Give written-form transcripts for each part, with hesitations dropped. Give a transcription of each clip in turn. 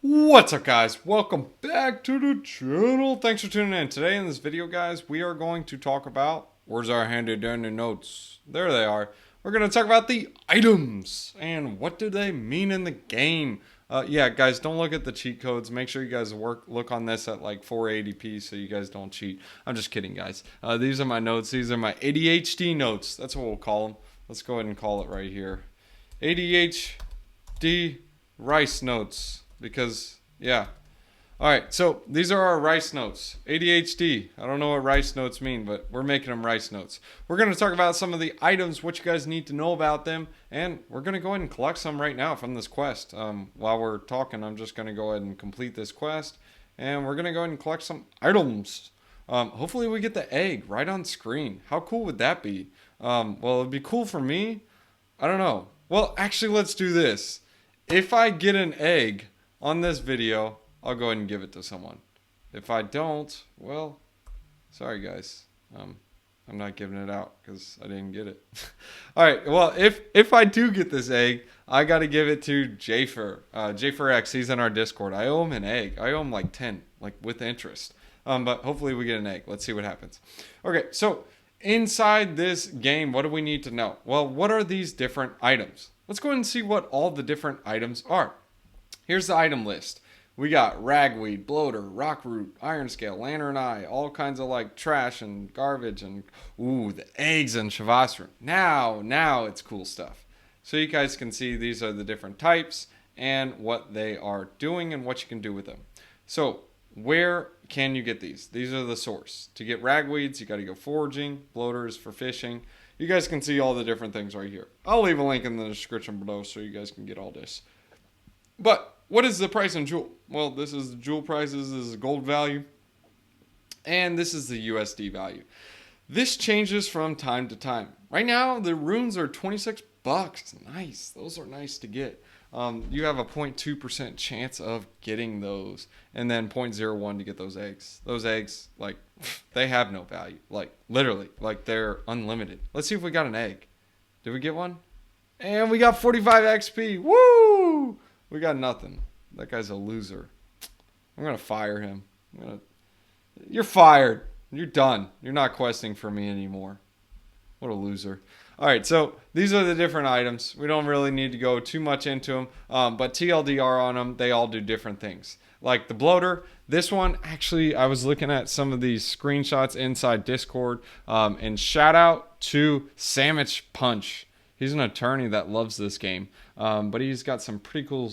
What's up, guys? Welcome back to the channel. Thanks for tuning in. Today in this video, guys, we are going to talk about, where's our handy dandy notes? There they are. We're going to talk about the items and what do they mean in the game. Yeah, guys, don't look at the cheat codes. Make sure you guys look on this at like 480p so you guys don't cheat. I'm just kidding, guys. These are my notes. These are my ADHD notes. That's what we'll call them. Let's go ahead and call it right here. ADHD rice notes. Because, yeah. Alright, so these are our rice notes. ADHD. I don't know what rice notes mean, but we're making them rice notes. We're going to talk about some of the items, what you guys need to know about them, and we're going to go ahead and collect some right now from this quest. While we're talking, I'm just going to go ahead and complete this quest, and we're going to go ahead and collect some items. Hopefully we get the egg right on screen. How cool would that be? Well, it'd be cool for me. I don't know. Well, actually, let's do this. If I get an egg on this video, I'll go ahead and give it to someone. If I don't, well, sorry guys. I'm not giving it out because I didn't get it. Alright, well, if I do get this egg, I got to give it to Jafer. Jafer, he's in our Discord. I owe him an egg. I owe him like 10, like with interest. But hopefully we get an egg. Let's see what happens. Okay, so inside this game, what do we need to know? Well, what are these different items? Let's go ahead and see what all the different items are. Here's the item list. We got ragweed, bloater, rockroot, iron scale, lantern eye, all kinds of like trash and garbage and ooh, the eggs and shavasra. Now it's cool stuff. So you guys can see these are the different types and what they are doing and what you can do with them. So where can you get these? These are the source. To get ragweeds, you got to go foraging, bloaters for fishing. You guys can see all the different things right here. I'll leave a link in the description below so you guys can get all this. But what is the price in jewel? Well, this is the jewel prices, this is the gold value, and this is the USD value. This changes from time to time. Right now, the runes are 26 bucks. Nice. Those are nice to get. You have a 0.2% chance of getting those, and then 0.01 to get those eggs. Those eggs, like, they have no value. Like, literally, like, they're unlimited. Let's see if we got an egg. Did we get one? And we got 45 XP. Woo! We got nothing. That guy's a loser. I'm going to fire him. You're fired. You're done. You're not questing for me anymore. What a loser. All right, so these are the different items. We don't really need to go too much into them, but TLDR on them, they all do different things. Like the bloater, this one, actually, I was looking at some of these screenshots inside Discord, and shout out to Sandwich Punch. He's an attorney that loves this game, but he's got some pretty cool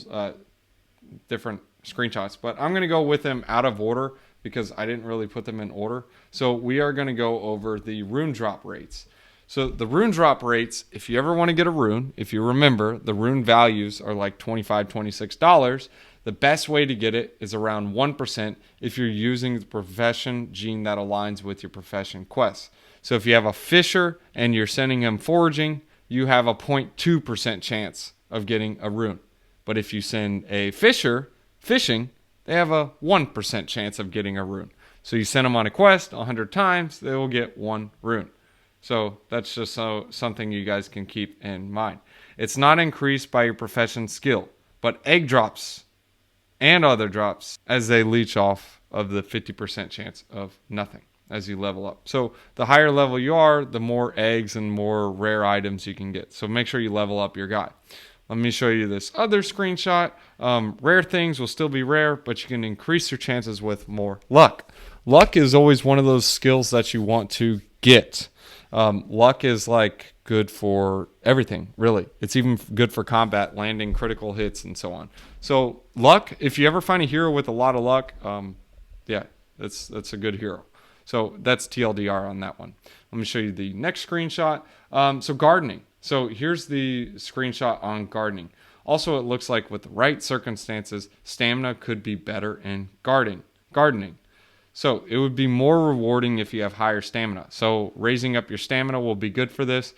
different screenshots. But I'm going to go with them out of order because I didn't really put them in order. So we are going to go over the rune drop rates. So the rune drop rates, if you ever want to get a rune, if you remember, the rune values are like $25, $26. The best way to get it is around 1% if you're using the profession gene that aligns with your profession quest. So if you have a fisher and you're sending him foraging, you have a 0.2% chance of getting a rune. But if you send a fisher fishing, they have a 1% chance of getting a rune. So you send them on a quest 100 times, they will get one rune. So that's just something you guys can keep in mind. It's not increased by your profession skill, but egg drops and other drops as they leech off of the 50% chance of nothing as you level up. So the higher level you are, the more eggs and more rare items you can get. So make sure you level up your guy. Let me show you this other screenshot. Rare things will still be rare, but you can increase your chances with more luck. Luck is always one of those skills that you want to get. Luck is like good for everything, really. It's even good for combat, landing critical hits, and so on. So luck, if you ever find a hero with a lot of luck, yeah, that's a good hero. So that's TLDR on that one. Let me show you the next screenshot. So gardening. So here's the screenshot on gardening. Also, it looks like with the right circumstances, stamina could be better in gardening. So it would be more rewarding if you have higher stamina. So raising up your stamina will be good for this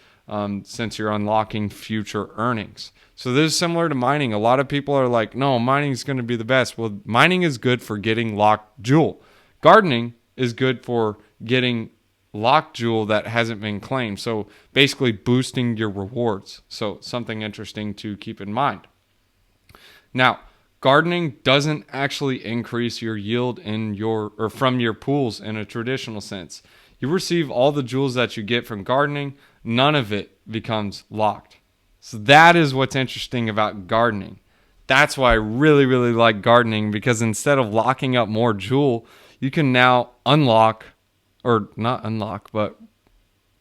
since you're unlocking future earnings. So this is similar to mining. A lot of people are like, no, mining is going to be the best. Well, mining is good for getting locked jewel. Gardening is good for getting locked jewel that hasn't been claimed. So basically boosting your rewards. So something interesting to keep in mind. Now, Gardening doesn't actually increase your yield in your or from your pools in a traditional sense. You receive all the jewels that you get from gardening, none of it becomes locked. So that is what's interesting about gardening. That's why I really, really like gardening, because instead of locking up more jewel, you can now unlock, or not unlock, but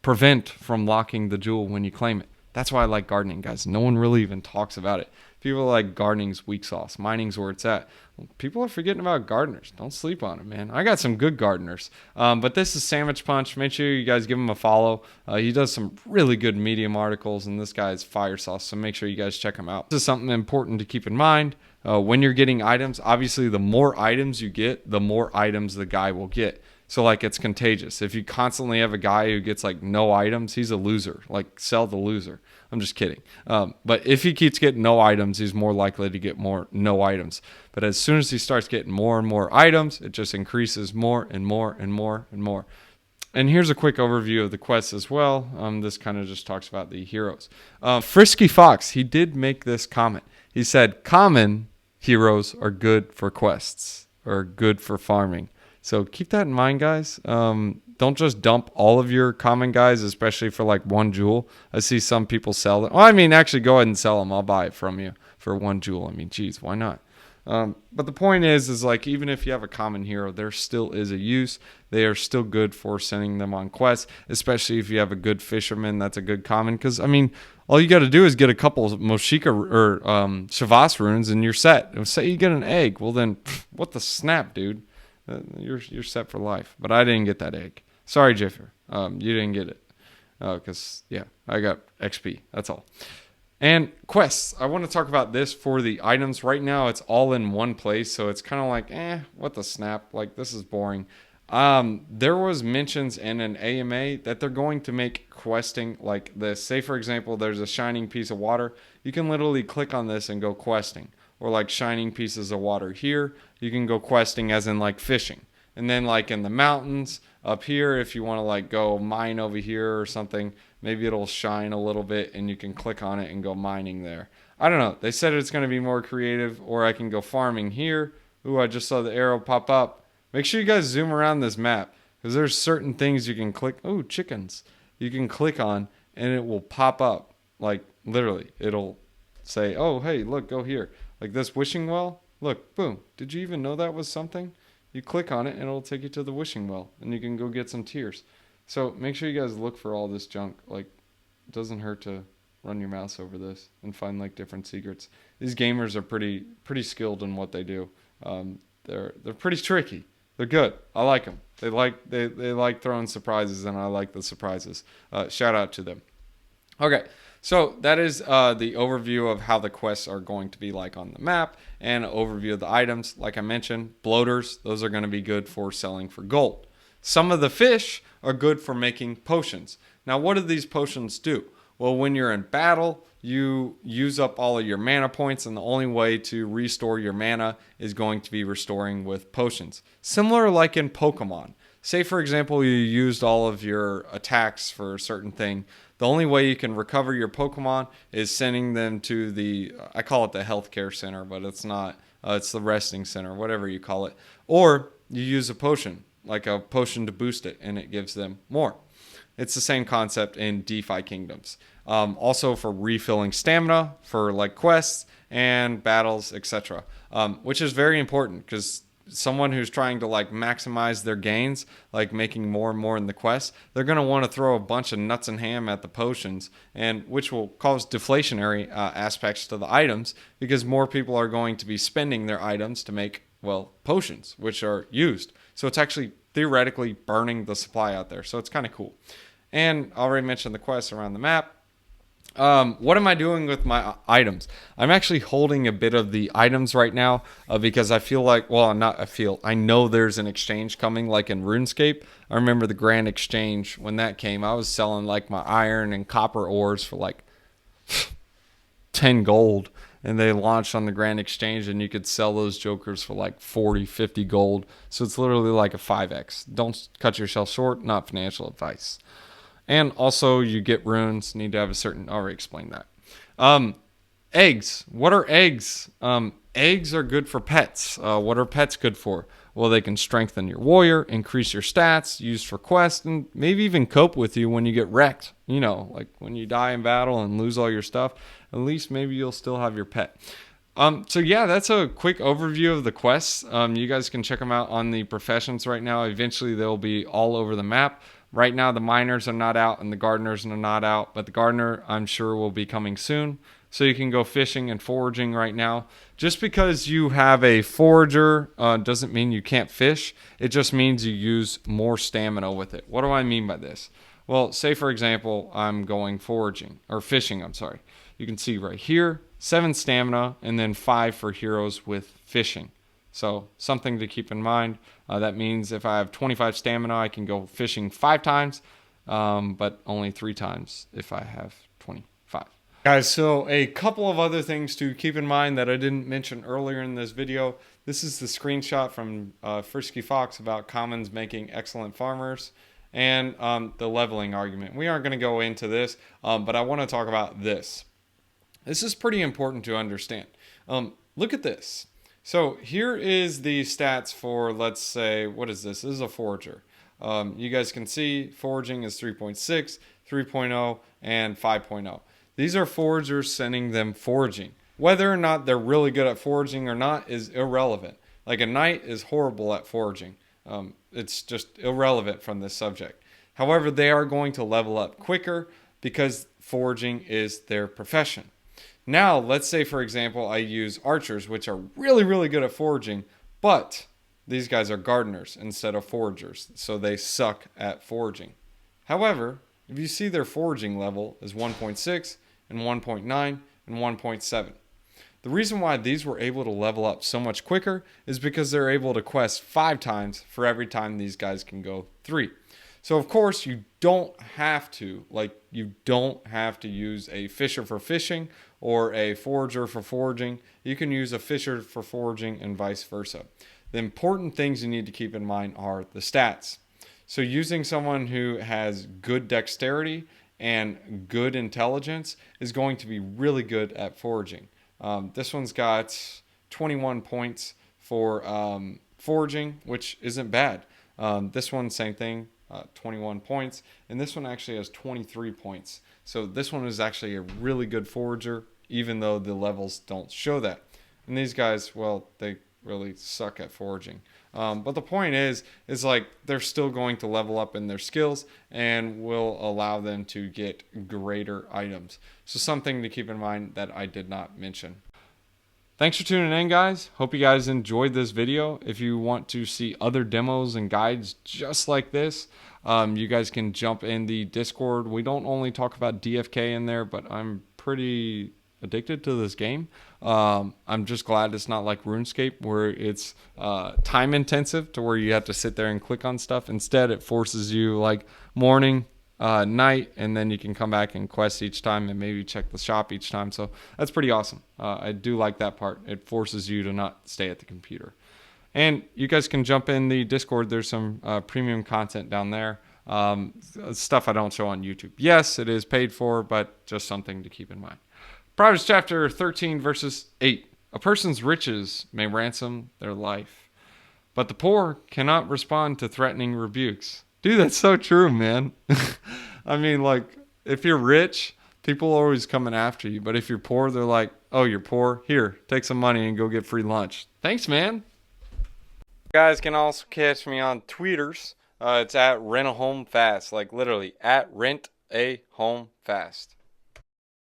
prevent from locking the jewel when you claim it. That's why I like gardening, guys. No one really even talks about it. People are like, gardening's weak sauce. Mining's where it's at. People are forgetting about gardeners. Don't sleep on it, man. I got some good gardeners. But this is Sandwich Punch. Make sure you guys give him a follow. He does some really good Medium articles, and this guy is fire sauce. So make sure you guys check him out. This is something important to keep in mind. When you're getting items, obviously the more items you get, the more items the guy will get. So like, it's contagious. If you constantly have a guy who gets like no items, he's a loser. Like, sell the loser. I'm just kidding. But if he keeps getting no items, he's more likely to get more no items. But as soon as he starts getting more and more items, it just increases more and more and more and more. And here's a quick overview of the quests as well. This kind of just talks about the heroes. Frisky Fox, he did make this comment. He said, common heroes are good for quests, or good for farming. So keep that in mind, guys. Don't just dump all of your common guys, especially for like 1 jewel. I see some people sell them. Well, I mean, actually, go ahead and sell them. I'll buy it from you for 1 jewel. I mean, geez, why not? But the point is like, even if you have a common hero, there still is a use. They are still good for sending them on quests, especially if you have a good fisherman that's a good common. Because, I mean, all you got to do is get a couple of Moshika or Shavas runes and you're set. Say you get an egg. Well, then, what the snap, dude? You're set for life. But I didn't get that egg. Sorry, Jiffer. You didn't get it. Because, yeah, I got XP. That's all. And quests. I want to talk about this for the items. Right now, it's all in one place. So it's kind of like, what the snap? Like, this is boring. There was mentions in an AMA that they're going to make questing like this. Say, for example, there's a shining piece of water. You can literally click on this and go questing. Or like shining pieces of water here, you can go questing as in like fishing. And then like in the mountains up here, if you want to like go mine over here or something, maybe it'll shine a little bit and you can click on it and go mining there. I don't know. They said it's going to be more creative, or I can go farming here. Ooh, I just saw the arrow pop up. Make sure you guys zoom around this map, because there's certain things you can click. Oh, chickens. You can click on and it will pop up. Like literally, it'll say, oh, hey, look, go here. Like this wishing well, look, boom. Did you even know that was something? You click on it and it'll take you to the wishing well and you can go get some tears. So make sure you guys look for all this junk. Like, it doesn't hurt to run your mouse over this and find like different secrets. These gamers are pretty skilled in what they do. They're pretty tricky. They're good. I like them. They like throwing surprises, and I like the surprises. Shout out to them. Okay. So that is the overview of how the quests are going to be like on the map, and an overview of the items. Like I mentioned, bloaters, those are going to be good for selling for gold. Some of the fish are good for making potions. Now, what do these potions do? Well, when you're in battle, you use up all of your mana points, and the only way to restore your mana is going to be restoring with potions. Similar like in Pokemon. Say, for example, you used all of your attacks for a certain thing. The only way you can recover your Pokemon is sending them to the, I call it the healthcare center, but it's not. It's the resting center, whatever you call it. Or you use a potion, like a potion to boost it, and it gives them more. It's the same concept in DeFi kingdoms. Also for refilling stamina, for like quests and battles, etc. Which is very important, because someone who's trying to like maximize their gains, like making more and more in the quest, they're going to want to throw a bunch of nuts and ham at the potions, and which will cause deflationary aspects to the items, because more people are going to be spending their items to make, well, potions, which are used. So it's actually theoretically burning the supply out there. So it's kind of cool. And I already mentioned the quests around the map. What am I doing with my items? I'm actually holding a bit of the items right now because I feel like, I know there's an exchange coming like in RuneScape. I remember the Grand Exchange when that came. I was selling like my iron and copper ores for like 10 gold. And they launched on the Grand Exchange, and you could sell those jokers for like 40, 50 gold. So it's literally like a 5x. Don't cut yourself short, not financial advice. And also, you get runes, need to have a certain, I already explained that. eggs. What are eggs? Eggs are good for pets. What are pets good for? Well, they can strengthen your warrior, increase your stats, use for quests, and maybe even cope with you when you get wrecked. You know, like when you die in battle and lose all your stuff, at least maybe you'll still have your pet. So yeah, that's a quick overview of the quests. You guys can check them out on the professions right now. Eventually they'll be all over the map. Right now the miners are not out and the gardeners are not out, but the gardener I'm sure will be coming soon. So you can go fishing and foraging right now. Just because you have a forager doesn't mean you can't fish. It just means you use more stamina with it. What do I mean by this? Well, say for example, I'm going foraging or fishing, I'm sorry. You can see right here, 7 stamina and then 5 for heroes with fishing. So something to keep in mind. That means if I have 25 stamina, I can go fishing 5 times, but only 3 times if I have 25. Guys, so a couple of other things to keep in mind that I didn't mention earlier in this video. This is the screenshot from Frisky Fox about commons making excellent farmers and the leveling argument. We aren't going to go into this, but I want to talk about this. This is pretty important to understand. Look at this. So here is the stats for, let's say, what is this? This is a forager. You guys can see foraging is 3.6, 3.0, and 5.0. These are foragers sending them foraging. Whether or not they're really good at foraging or not is irrelevant. Like a knight is horrible at foraging. It's just irrelevant from this subject. However, they are going to level up quicker because foraging is their profession. Now, let's say, for example, I use archers, which are really, really good at foraging, but these guys are gardeners instead of foragers, so they suck at foraging. However, if you see their foraging level is 1.6 and 1.9 and 1.7. The reason why these were able to level up so much quicker is because they're able to quest 5 times for every time these guys can go 3. So of course you don't have to use a fisher for fishing or a forager for foraging. You can use a fisher for foraging and vice versa. The important things you need to keep in mind are the stats. So using someone who has good dexterity and good intelligence is going to be really good at foraging. This one's got 21 points for foraging, which isn't bad. This one, same thing, 21 points. And this one actually has 23 points. So this one is actually a really good forager, even though the levels don't show that. And these guys, well, they really suck at foraging. But the point is like they're still going to level up in their skills and will allow them to get greater items. So something to keep in mind that I did not mention. Thanks for tuning in, guys. Hope you guys enjoyed this video. If you want to see other demos and guides just like this, you guys can jump in the Discord. We don't only talk about DFK in there, but I'm pretty addicted to this game. I'm just glad it's not like RuneScape where it's time intensive to where you have to sit there and click on stuff. Instead, it forces you like morning, night, and then you can come back and quest each time and maybe check the shop each time. So that's pretty awesome. I do like that part. It forces you to not stay at the computer. And you guys can jump in the Discord. There's some premium content down there. Stuff I don't show on YouTube. Yes, it is paid for, but just something to keep in mind. Proverbs chapter 13, verses 8. A person's riches may ransom their life, but the poor cannot respond to threatening rebukes. Dude, that's so true, man. I mean, like, if you're rich, people are always coming after you. But if you're poor, they're like, oh, you're poor? Here, take some money and go get free lunch. Thanks, man. You guys can also catch me on tweeters. It's at rent a home fast. Like, literally, at rent a home fast.